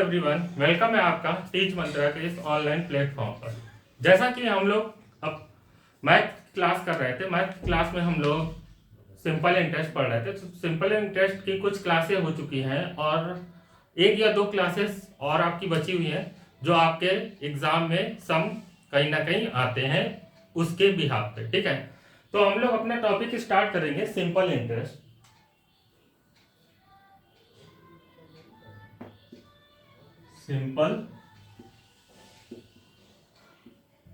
Everyone, welcome है आपका teach मंत्रा के इस ऑनलाइन प्लेटफॉर्म पर। जैसा कि हम लोग अब मैथ क्लास कर रहे थे, मैथ क्लास में हम लोग सिंपल इंटरेस्ट पढ़ रहे थे। तो सिंपल इंटरेस्ट की कुछ क्लासें हो चुकी हैं और एक या दो क्लासेस और आपकी बची हुई हैं जो आपके एग्जाम में सम कहीं ना कहीं आते हैं उसके बिहाफ पे। ठीक है, तो हम लोग अपना टॉपिक स्टार्ट करेंगे सिंपल इंटरेस्ट। सिंपल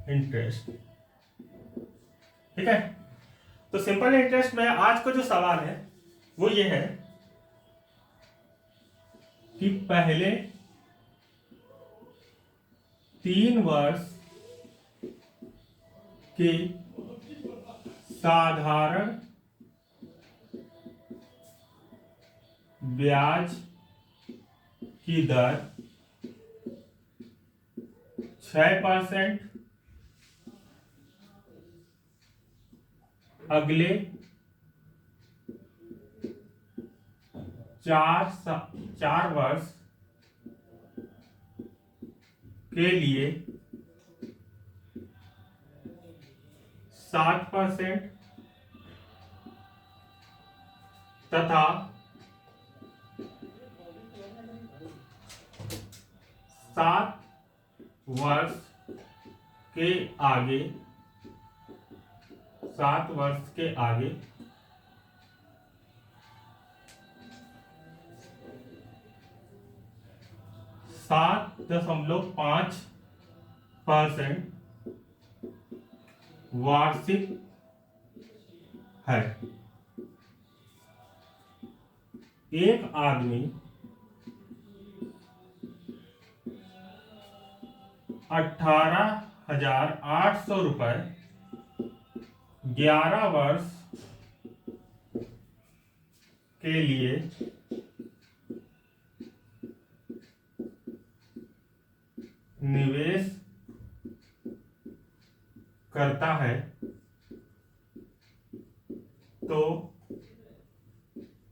इंटरेस्ट, ठीक है। तो सिंपल इंटरेस्ट में आज का जो सवाल है वो ये है कि पहले 3 वर्ष के साधारण ब्याज की दर 6%, अगले 4 वर्ष के लिए 7% तथा 7 वर्ष के आगे 7.5% वार्षिक है। एक आदमी 18,800 रुपए 11 वर्ष के लिए निवेश करता है तो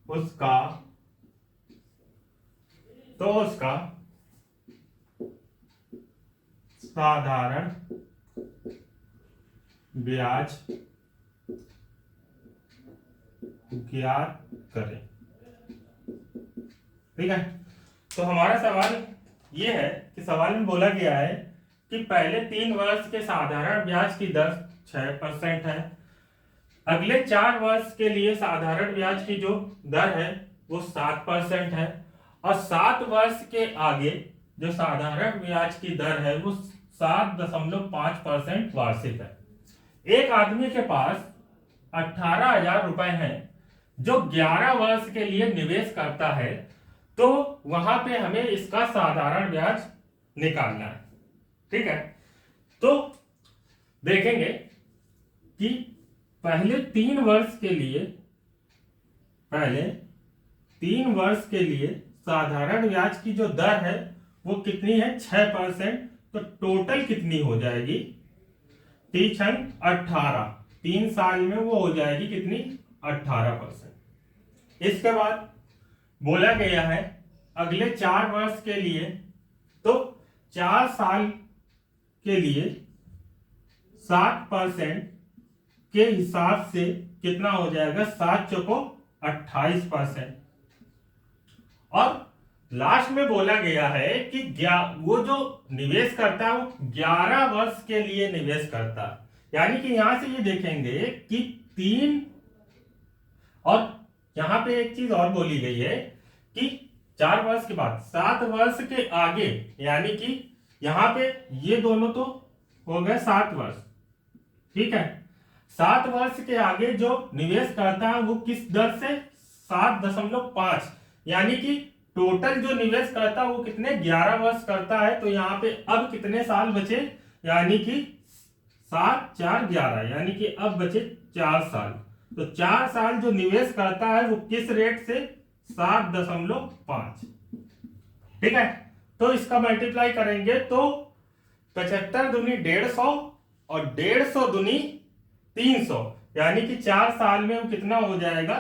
उसका साधारण ब्याज ज्ञात करें। ठीक है, तो हमारा सवाल ये है कि सवाल में बोला गया है कि पहले 3 वर्ष के साधारण ब्याज की दर 6% है, अगले 4 वर्ष के लिए साधारण ब्याज की जो दर है वो 7% है और 7 वर्ष के आगे जो साधारण ब्याज की दर है वो 7.5% वार्षिक है। एक आदमी के पास 18,000 रुपए हैं जो 11 वर्ष के लिए निवेश करता है, तो वहां पे हमें इसका साधारण ब्याज निकालना है। ठीक है, तो देखेंगे कि पहले 3 वर्ष के लिए साधारण ब्याज की जो दर है वो कितनी है, 6%। तो टोटल कितनी हो जाएगी, 3 साल में वो हो जाएगी कितनी, 18%। इसके बाद बोला गया है अगले 4 वर्ष के लिए, तो 4 साल के लिए 7% के हिसाब से कितना हो जाएगा, 7 चौको 28%। और लास्ट में बोला गया है कि वो जो निवेश करता है वो 11 वर्ष के लिए निवेश करता है। यानी कि यहां से ये देखेंगे कि 3, और यहां पे एक चीज और बोली गई है कि 4 वर्ष के बाद 7 वर्ष के आगे, यानी कि यहां पे ये दोनों तो हो गए 7 वर्ष। ठीक है, 7 वर्ष के आगे जो निवेश करता है वो किस दर से, 7.5, यानी कि टोटल जो निवेश करता है वो कितने, 11 वर्ष करता है। तो यहाँ पे अब कितने साल बचे, यानी कि 7, 4, 11, यानी कि अब बचे 4 साल। तो 4 साल जो निवेश करता है वो किस रेट से, 7.5। ठीक है, तो इसका मल्टीप्लाई करेंगे तो 75 दूनी 150 और 150 दूनी 300, यानी कि 4 साल में वो कितना हो जाएगा,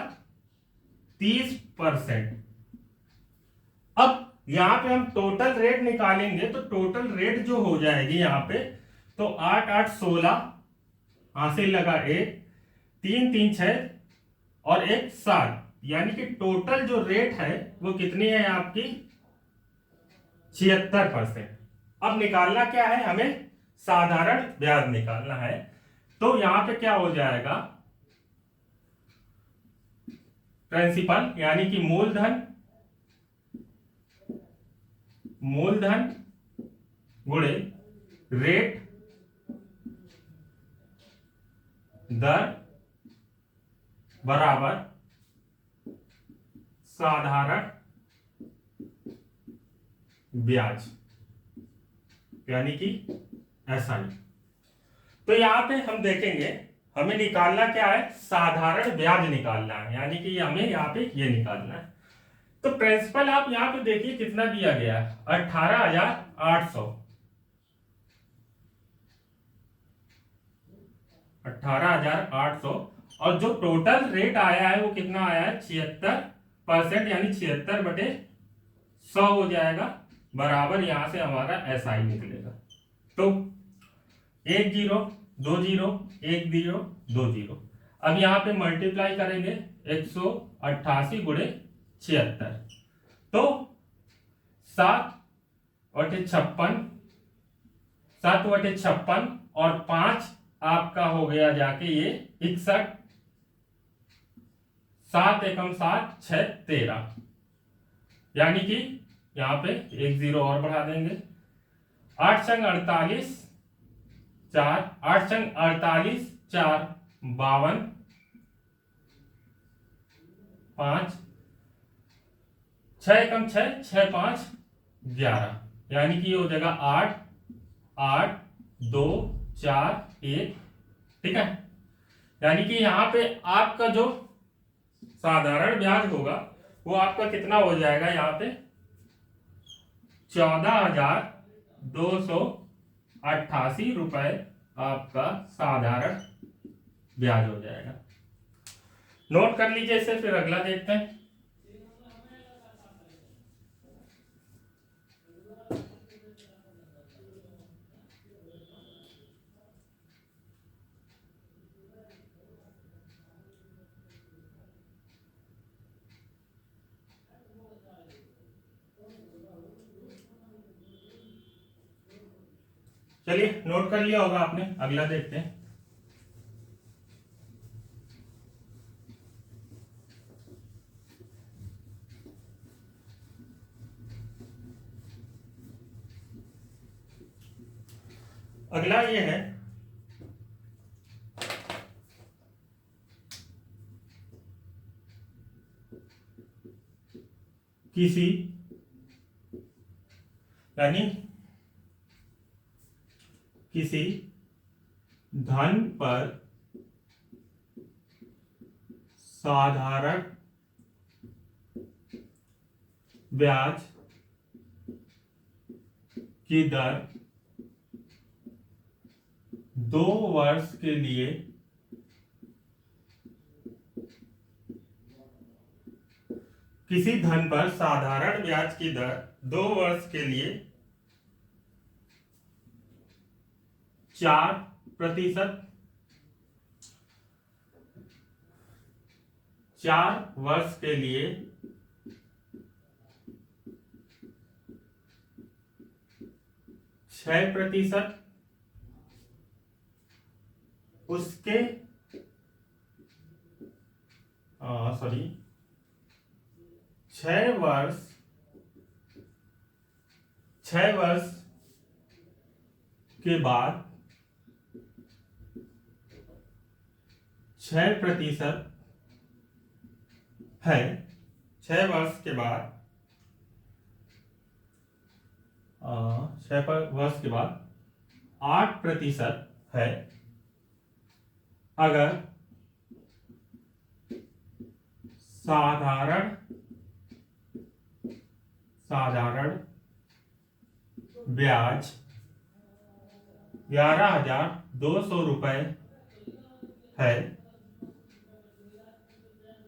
30%। अब यहाँ पे हम टोटल रेट निकालेंगे तो टोटल रेट जो हो जाएगी यहाँ पे, तो 8 8 16, हासिल लगा 1, 3 3 6 और 1 7, यानी कि टोटल जो रेट है वो कितनी है आपकी 76%। अब निकालना क्या है, हमें साधारण ब्याज निकालना है। तो यहां पे क्या हो जाएगा, प्रिंसिपल यानी कि मूलधन गुणे रेट दर बराबर साधारण ब्याज, यानी कि SI। तो यहां पे हम देखेंगे हमें निकालना क्या है, साधारण ब्याज निकालना है, यानी कि हमें यहाँ पे ये निकालना है। तो प्रिंसिपल आप यहाँ पे देखिए कितना दिया गया है, 18,800, 18,800, और जो टोटल रेट आया है वो कितना आया है 76%, यानी 76/100 हो जाएगा, बराबर यहां से हमारा SI निकलेगा। तो 1 0 2 0 1 0 2 0, अब यहां पे मल्टीप्लाई करेंगे 188 गुणे 76, तो 7/56, 7/56 और 5 आपका हो गया जाके ये 61, 7 एकम 7 6 13, यानी कि यहां पे 1 0 और बढ़ा देंगे, 8 संग 48 4, 8 संग 48 4 52, 5 6 एकम 6 6 5 11, यानी कि ये हो जाएगा 8 8 2 4 1, ठीक है। यानी कि यहां पे आपका जो साधारण ब्याज होगा वो आपका कितना हो जाएगा, यहाँ पे 14,288 रुपए आपका साधारण ब्याज हो जाएगा। नोट कर लीजिए इसे, फिर अगला देखते हैं। चलिए नोट कर लिया होगा आपने, अगला देखते हैं। अगला ये है, किसी यानी किसी धन पर साधारण ब्याज की दर 2 वर्ष के लिए किसी धन पर साधारण ब्याज की दर 2 वर्ष के लिए 4%, 4 वर्ष के लिए 6%, उसके सॉरी 6 वर्ष के बाद 6% है, 6 वर्ष के बाद 6 वर्ष के बाद 8% है, अगर साधारण ब्याज 11,200 रुपए है,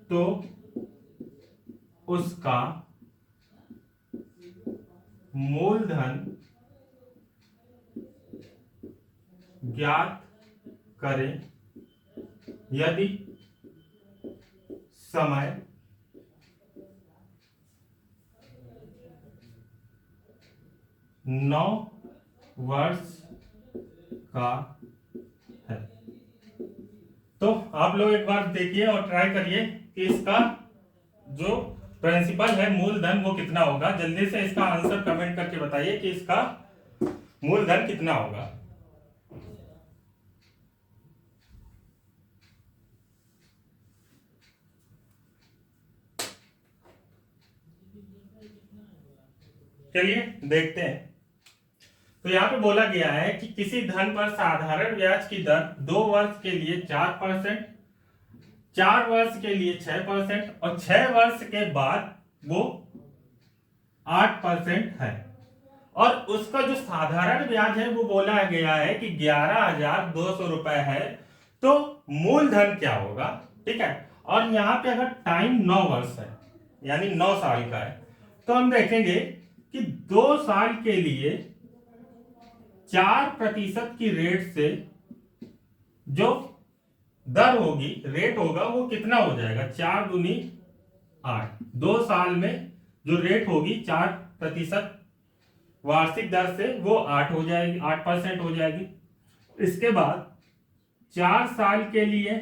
तो उसका मूलधन ज्ञात करें यदि समय 9 वर्ष का है। तो आप लोग एक बार देखिए और ट्राई करिए कि इसका जो प्रिंसिपल है मूलधन वो कितना होगा। जल्दी से इसका आंसर कमेंट करके बताइए कि इसका मूलधन कितना होगा। चलिए देखते हैं। तो यहाँ पे बोला गया है कि किसी धन पर साधारण ब्याज की दर 2 वर्ष के लिए 4%, 4 वर्ष के लिए 6% और 6 वर्ष के बाद वो 8% है। और उसका जो साधारण ब्याज है वो बोला गया है कि 11,200 रुपए है। तो मूलधन क्या होगा, ठीक है। और यहाँ पे अगर टाइम 9 वर्ष है यानी 9 साल का है, तो हम देखेंगे कि 2 साल के लिए 4% की रेट से जो दर होगी, रेट होगा, वो कितना हो जाएगा, 4 दूनी 8। 2 साल में जो रेट होगी 4% वार्षिक दर से वो 8 हो जाएगी, 8% हो जाएगी। इसके बाद 4 साल के लिए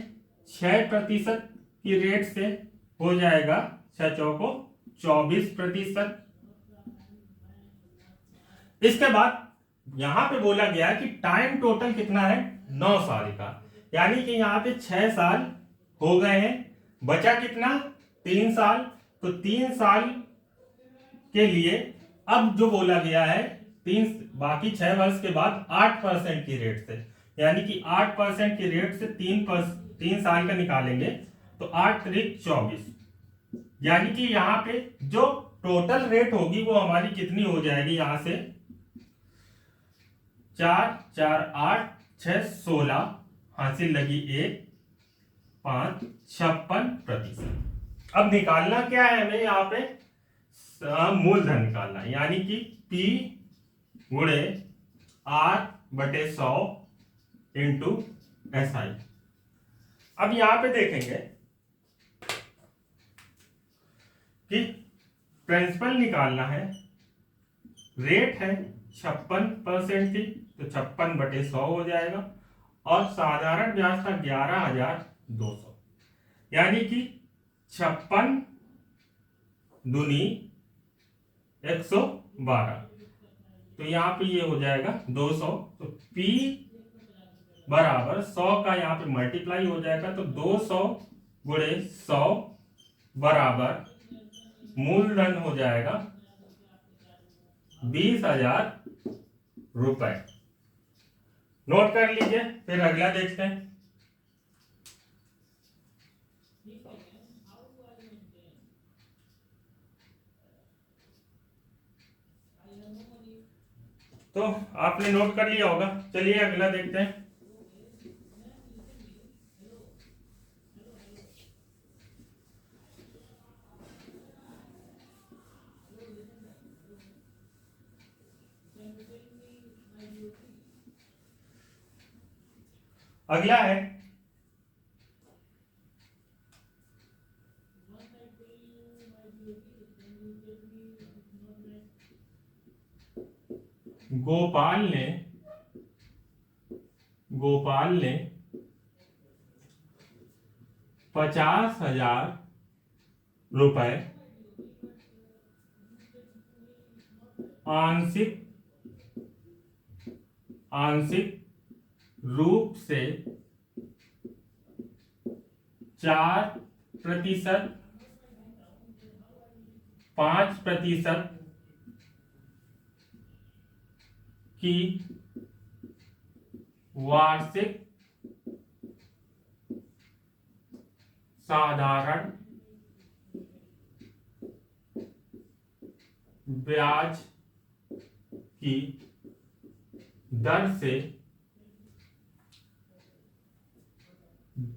6% की रेट से हो जाएगा 6 चौको 24%। इसके बाद यहां पे बोला गया कि टाइम टोटल कितना है, 9 साल का, यानी कि यहां पे 6 साल हो गए हैं, बचा कितना, 3 साल। तो 3 साल के लिए अब जो बोला गया है, बाकी 6 वर्ष के बाद 8% की रेट से, यानी कि 8% की रेट से 3 साल का निकालेंगे तो 8 त्रिक 24, यानी कि यहां पे जो टोटल रेट होगी वो हमारी कितनी हो जाएगी, यहां से 4 4 8 6 16, हासिल लगी 1 5 56%। अब निकालना क्या है हमें, यहाँ पे मूलधन निकालना है, यानी कि P गुणे R/100 इंटू SI। अब यहां पे देखेंगे कि प्रिंसिपल निकालना है, रेट है 56% की, तो 56/100 हो जाएगा। और साधारण ब्याज था 11,200, यानी कि 56 दूनी 112, तो यहां पे ये हो जाएगा 200। तो P बराबर 100 का यहाँ पे मल्टीप्लाई हो जाएगा, तो 200 गुणे 100 बराबर मूलधन हो जाएगा 20,000 रुपए। नोट कर लीजिए, फिर अगला देखते हैं। तो आपने नोट कर लिया होगा, चलिए अगला देखते हैं। अगला है गोपाल ने 50,000 रुपए आंशिक रूप से 4%, 5% की वार्षिक साधारण ब्याज की दर से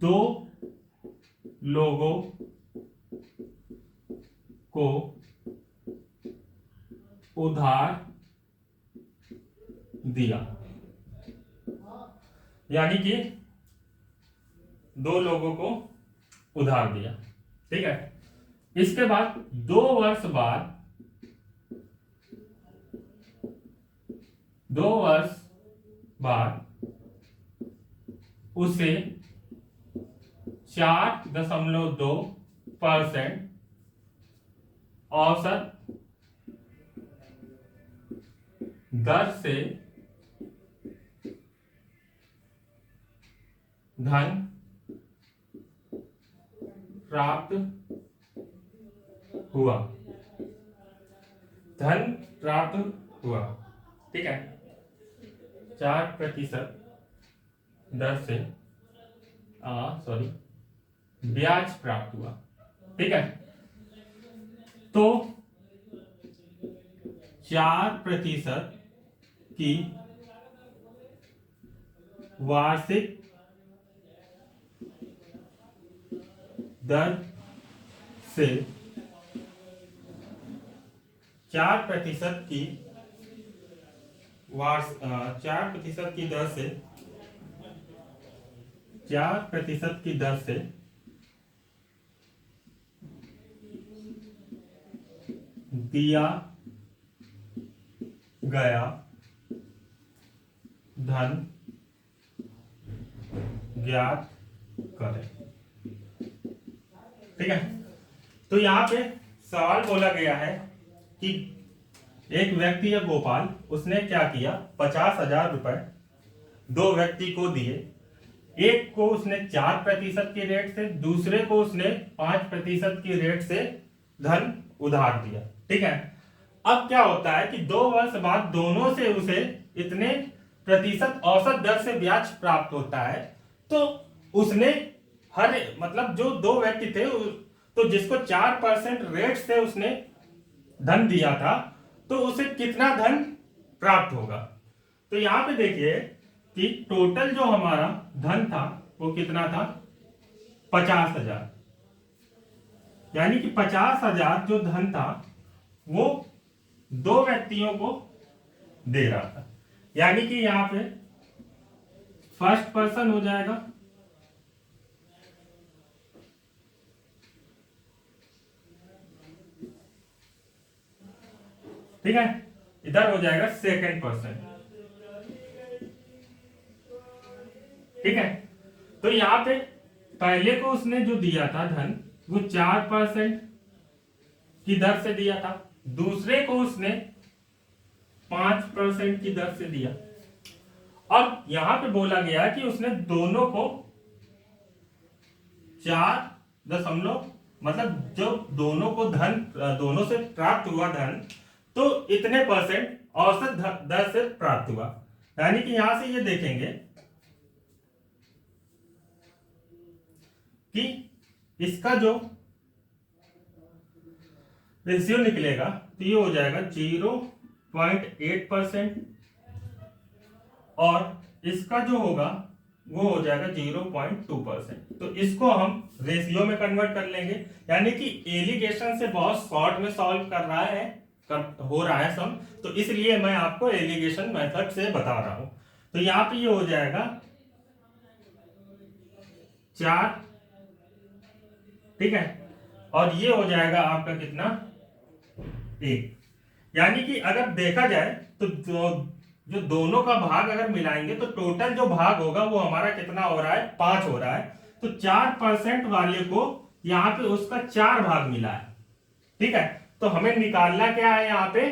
2 लोगों को उधार दिया, यानी कि 2 लोगों को उधार दिया। ठीक है, इसके बाद 2 वर्ष बाद, 2 वर्ष बाद उसे 4.2% औसत दर से धन प्राप्त हुआ, धन प्राप्त हुआ। ठीक है, 4% दर से ब्याज प्राप्त हुआ। ठीक है, तो 4% की वार्षिक दर से 4% की 4% की दर से 4% की दर से दिया गया धन ज्ञात करें। ठीक है, तो यहां पे सवाल बोला गया है कि एक व्यक्ति है गोपाल, उसने क्या किया, 50,000 रुपए 2 व्यक्ति को दिए। एक को उसने 4% के रेट से, दूसरे को उसने 5% की रेट से धन उधार दिया। ठीक है, अब क्या होता है कि 2 वर्ष बाद दोनों से उसे इतने प्रतिशत औसत दर से ब्याज प्राप्त होता है। तो उसने हर मतलब जो 2 व्यक्ति थे, तो जिसको 4% रेट से उसने धन दिया था, तो उसे कितना धन प्राप्त होगा। तो यहां पे देखिए कि टोटल जो हमारा धन था वो कितना था, 50,000, यानी कि 50,000 जो धन था वो 2 व्यक्तियों को दे रहा था, यानी कि यहां पे फर्स्ट पर्सन हो जाएगा, ठीक है, इधर हो जाएगा सेकंड पर्सन। ठीक है, तो यहां पे पहले को उसने जो दिया था धन वो 4% की दर से दिया था, दूसरे को उसने 5% की दर से दिया। अब यहां पे बोला गया कि उसने दोनों को 4 मतलब जो दोनों को धन, दोनों से प्राप्त हुआ धन, तो इतने परसेंट औसत दर से प्राप्त हुआ। यानी कि यहां से ये देखेंगे कि इसका जो रेशियो निकलेगा तो ये हो जाएगा 0.8% और इसका जो होगा वो हो जाएगा 0.2%। तो इसको हम रेशियो में कन्वर्ट कर लेंगे, यानी कि एलिगेशन से बहुत शॉर्ट में सॉल्व कर रहा है, हो रहा है सम, तो इसलिए मैं आपको एलिगेशन मेथड से बता रहा हूं। तो यहां पे ये हो जाएगा 4, ठीक है, और ये हो जाएगा आपका कितना, 1। यानी कि अगर देखा जाए तो जो दोनों का भाग अगर मिलाएंगे तो टोटल जो भाग होगा वो हमारा कितना हो रहा है, 5 हो रहा है। तो 4% वाले को यहां पे उसका 4 भाग मिला है। ठीक है, तो हमें निकालना क्या है, यहां पे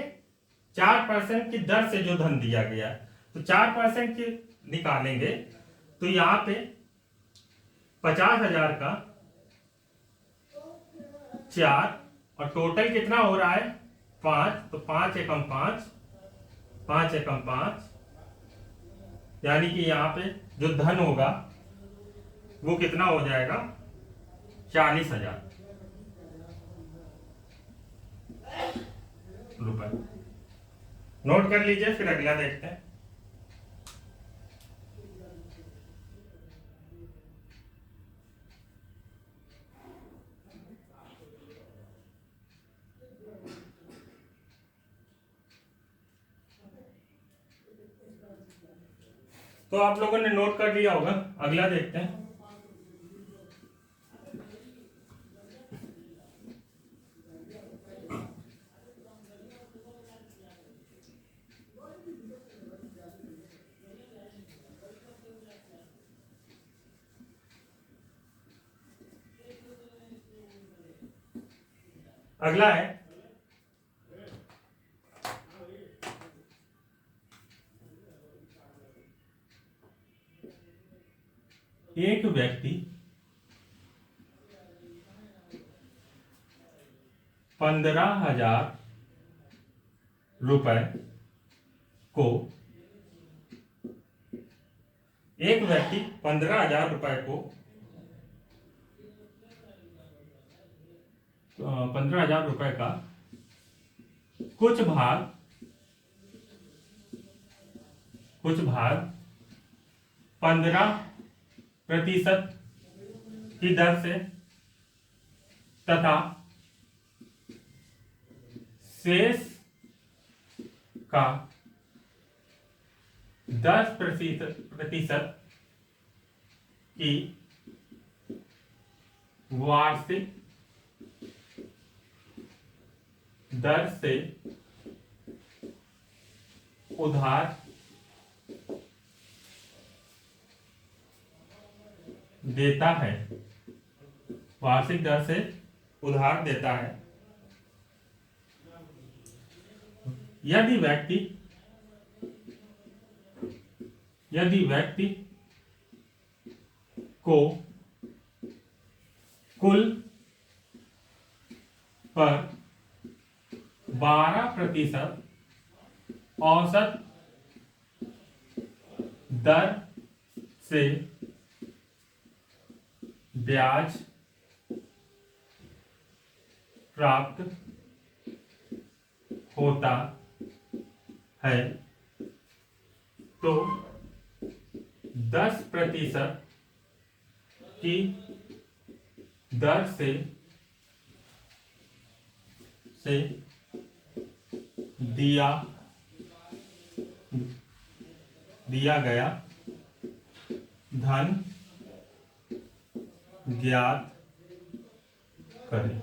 4% की दर से जो धन दिया गया है, तो 4% की निकालेंगे तो यहां पे 50,000 का 4 और टोटल कितना हो रहा है, 5। तो 5 एकम 5, 5 एकम 5, यानी कि यहां पे जो धन होगा वो कितना हो जाएगा, 40,000 रुपए। नोट कर लीजिए, फिर अगला देखते हैं। तो आप लोगों ने नोट कर लिया होगा। अगला देखते हैं। अगला है एक व्यक्ति 15,000 रुपए को 15,000 रुपए को 15,000 रुपए का कुछ भाग 15% की दर से तथा शेष का 10% की वार्षिक दर से उधार देता है, वार्षिक दर से उधार देता है। यदि व्यक्ति को कुल पर 12% औसत दर से ब्याज प्राप्त होता है तो 10% की दर से दिया गया धन ज्ञात करें।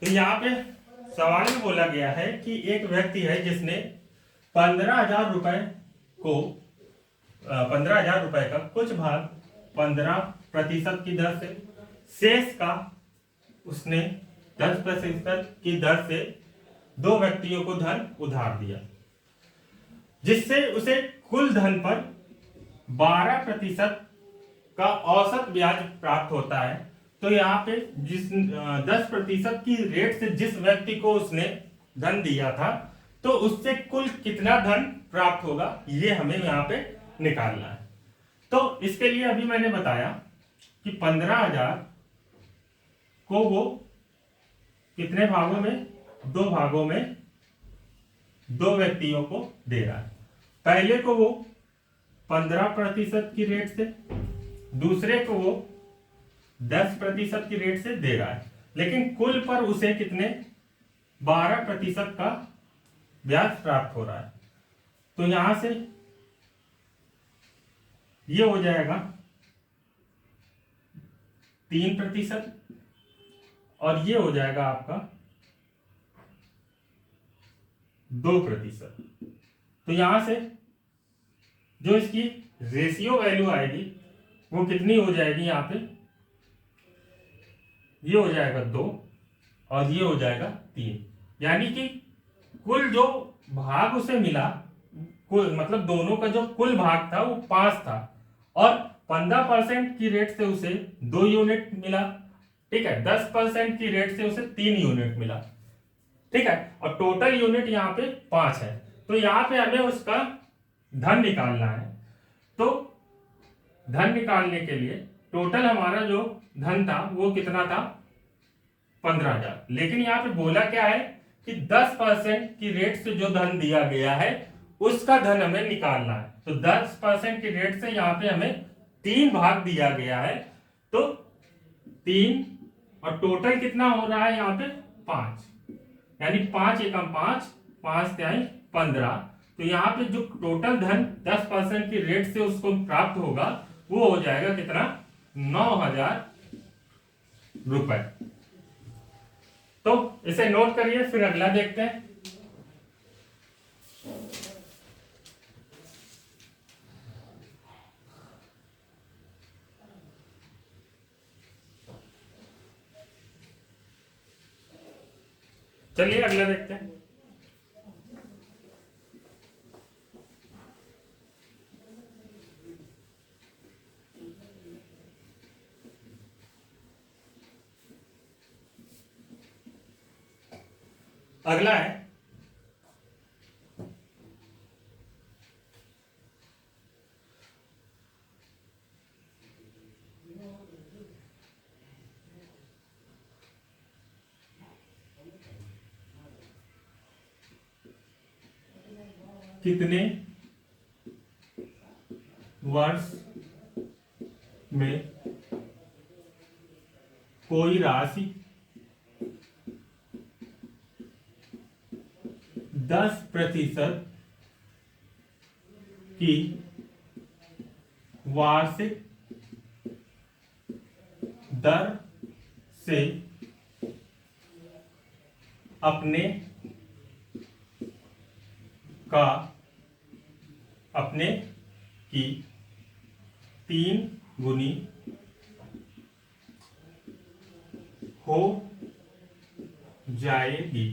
तो यहाँ पे सवाल में बोला गया है कि एक व्यक्ति है जिसने 15,000 रुपए को 15,000 रुपए का कुछ भाग 15% की दर से, शेष का उसने 10% की दर से दो व्यक्तियों को धन उधार दिया, जिससे उसे कुल धन पर 12% का औसत ब्याज प्राप्त होता है। तो यहाँ पे जिस 10% की रेट से जिस व्यक्ति को उसने धन दिया था, तो उससे कुल कितना धन प्राप्त होगा ये हमें यहाँ पे निकालना है। तो इसके लिए अभी मैंने बताया कि 15,000 को वो कितने भागों में, दो भागों में दो व्यक्तियों को दे रहा है। पहले को वो 15% की रेट से, दूसरे को वो 10% की रेट से दे रहा है, लेकिन कुल पर उसे कितने 12% का ब्याज प्राप्त हो रहा है। तो यहां से ये हो जाएगा 3% और ये हो जाएगा आपका 2%। तो यहां से जो इसकी रेशियो वैल्यू आएगी वो कितनी हो जाएगी, यहां पे ये हो जाएगा 2 और ये हो जाएगा 3, यानी कि कुल जो भाग उसे मिला, कुल मतलब दोनों का जो कुल भाग था वो 5 था और 15% की रेट से उसे 2 यूनिट मिला, ठीक है। 10% की रेट से उसे 3 यूनिट मिला, ठीक है, और टोटल यूनिट यहाँ पे 5 है। तो यहाँ पे हमें उसका धन निकालना है। तो धन निकालने के लिए टोटल हमारा जो धन था वो कितना था 15,000, लेकिन यहाँ पे बोला क्या है कि 10% की रेट से जो धन दिया गया है उसका धन हमें निकालना है। तो 10% की रेट से यहाँ पे हमें 3 भाग दिया गया है, तो 3 और टोटल कितना हो रहा है यहाँ पे 5, यानी 5 एकम 5, 5 तिहाई 15। तो यहाँ पे जो टोटल धन 10% की रेट से उसको प्राप्त होगा वो हो जाएगा कितना, 9,000 रुपए। तो इसे नोट करिए, फिर अगला देखते हैं। चलिए अगला देखते हैं। अगला है कितने वर्ष में कोई राशि 10% की वार्षिक दर से अपने की 3 गुनी हो जाएगी।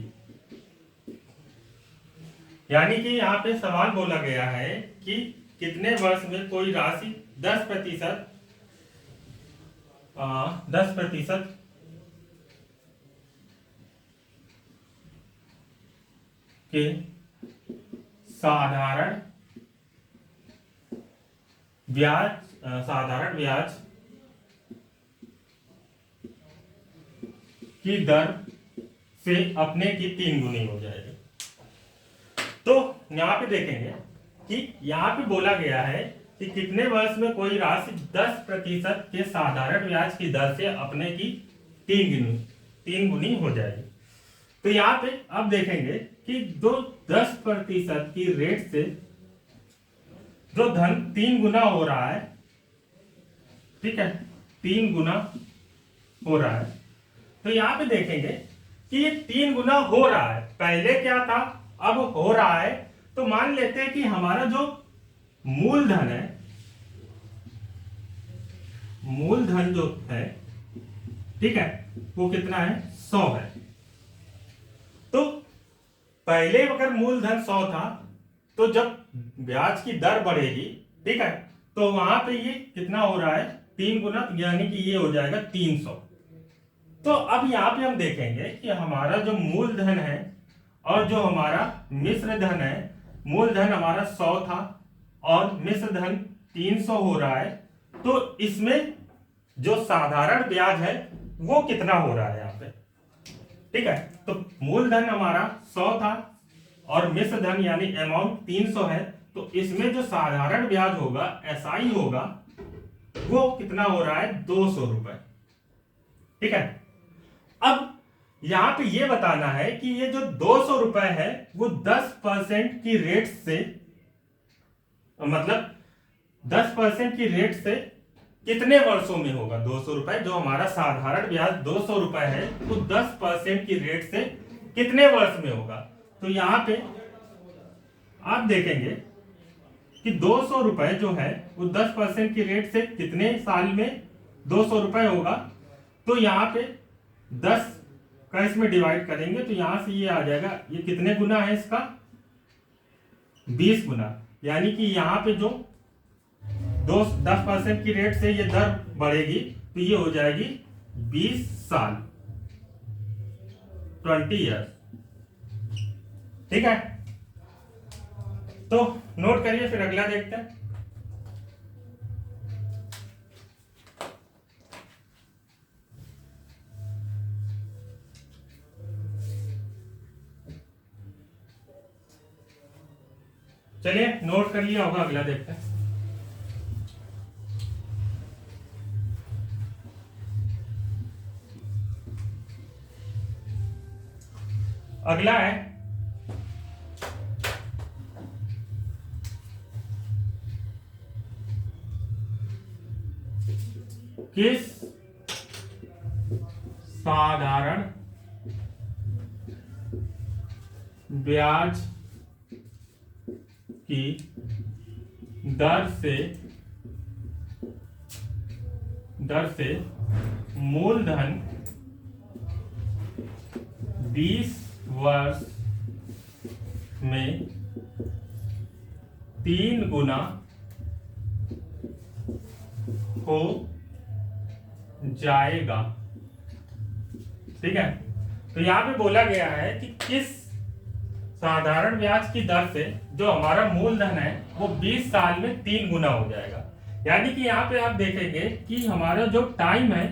यानी कि यहाँ पे सवाल बोला गया है कि कितने वर्ष में कोई राशि 10% के साधारण ब्याज की दर से अपने की 3 गुनी हो जाएगी। तो यहाँ पे देखेंगे कि यहाँ पे बोला गया है कि कितने वर्ष में कोई राशि 10% के साधारण ब्याज की दर से अपने की 3 गुनी हो जाएगी। तो यहाँ पे अब देखेंगे कि जो 10% की रेट से जो धन 3 गुना हो रहा है, ठीक है, 3 गुना हो रहा है। तो यहाँ पे देखेंगे कि ये 3 गुना हो रहा है, पहले क्या था अब हो रहा है। तो मान लेते हैं कि हमारा जो मूलधन जो है, ठीक है, वो कितना है, 100 है। तो पहले अगर मूलधन 100 था तो जब ब्याज की दर बढ़ेगी, ठीक है, तो वहां पे ये कितना हो रहा है, 3 गुना, यानी कि ये हो जाएगा 300। तो अब यहाँ पे हम देखेंगे कि हमारा जो मूलधन है और जो हमारा मिश्र धन है, मूलधन हमारा 100 था और मिश्र धन 300 हो रहा है। तो इसमें जो साधारण ब्याज है वो कितना हो रहा है यहाँ पे, ठीक है। तो मूलधन हमारा 100 था और मिश्र धन यानी अमाउंट 300 है। तो इसमें जो साधारण ब्याज होगा, एसआई होगा, वो कितना हो रहा है, 200 रुपए, ठीक है। अब यहां पे ये बताना है कि ये जो 200 रुपए है वो 10% की रेट से, मतलब 10% की रेट से कितने वर्षों में होगा 200 रुपए। जो हमारा साधारण ब्याज 200 रुपए है वो 10% की रेट से कितने वर्ष में होगा। तो यहां पे आप देखेंगे कि 200 रुपए जो है वो 10% की रेट से कितने साल में 200 रुपए होगा। तो यहाँ पे 10 का इसमें डिवाइड करेंगे तो यहां से ये आ जाएगा, ये कितने गुना है इसका, 20 गुना। यानी कि यहाँ पे जो 10% की रेट से ये दर बढ़ेगी तो ये हो जाएगी 20 साल, 20 ईयर्स, ठीक है। तो नोट करिए, फिर अगला देखते हैं। चलिए नोट कर लिया होगा, अगला देखते हैं। अगला है किस साधारण ब्याज की दर से मूलधन 20 वर्ष में 3 गुना हो जाएगा। ठीक है, तो यहां पे बोला गया है कि किस साधारण ब्याज की दर से जो हमारा मूलधन है वो 20 साल में 3 गुना हो जाएगा। यानी कि यहाँ पे आप देखेंगे कि हमारा जो टाइम है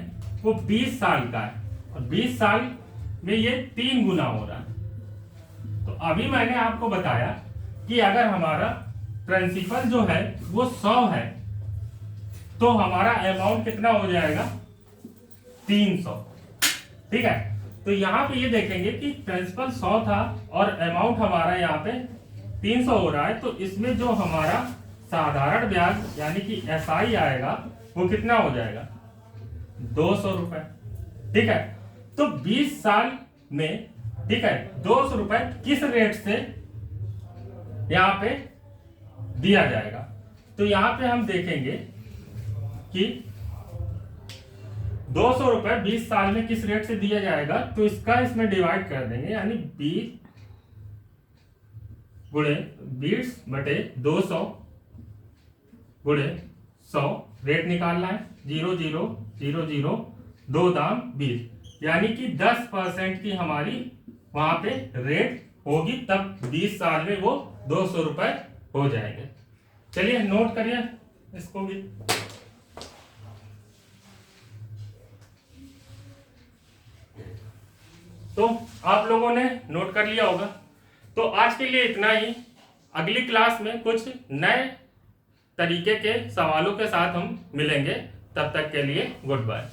वो 20 साल का है और 20 साल में ये 3 गुना हो रहा है। तो अभी मैंने आपको बताया कि अगर हमारा प्रिंसिपल जो है वो 100 है तो हमारा अमाउंट कितना हो जाएगा 300। ठीक है, तो यहाँ पे ये देखेंगे कि प्रिंसिपल 100 था और अमाउंट हमारा यहाँ पे 300 हो रहा है, तो इसमें जो हमारा साधारण ब्याज यानी कि एसआई आएगा वो कितना हो जाएगा 200 रुपए। ठीक है, तो 20 साल में, ठीक है, 200 रुपए किस रेट से यहाँ पे दिया जाएगा। तो यहाँ पे हम देखेंगे कि 200 रुपए 20 साल में किस रेट से दिया जाएगा, तो इसका इसमें डिवाइड कर देंगे, यानी 20 गुणे 20 बटे 200 गुणे 100, रेट निकालना है 0 0 0 0 2 दाम 20, यानी कि 10% की हमारी वहां पे रेट होगी, तब 20 साल में वो 200 रुपए हो जाएंगे। चलिए नोट करिए इसको भी। तो आप लोगों ने नोट कर लिया होगा। तो आज के लिए इतना ही। अगली क्लास में कुछ नए तरीके के सवालों के साथ हम मिलेंगे। तब तक के लिए गुड बाय।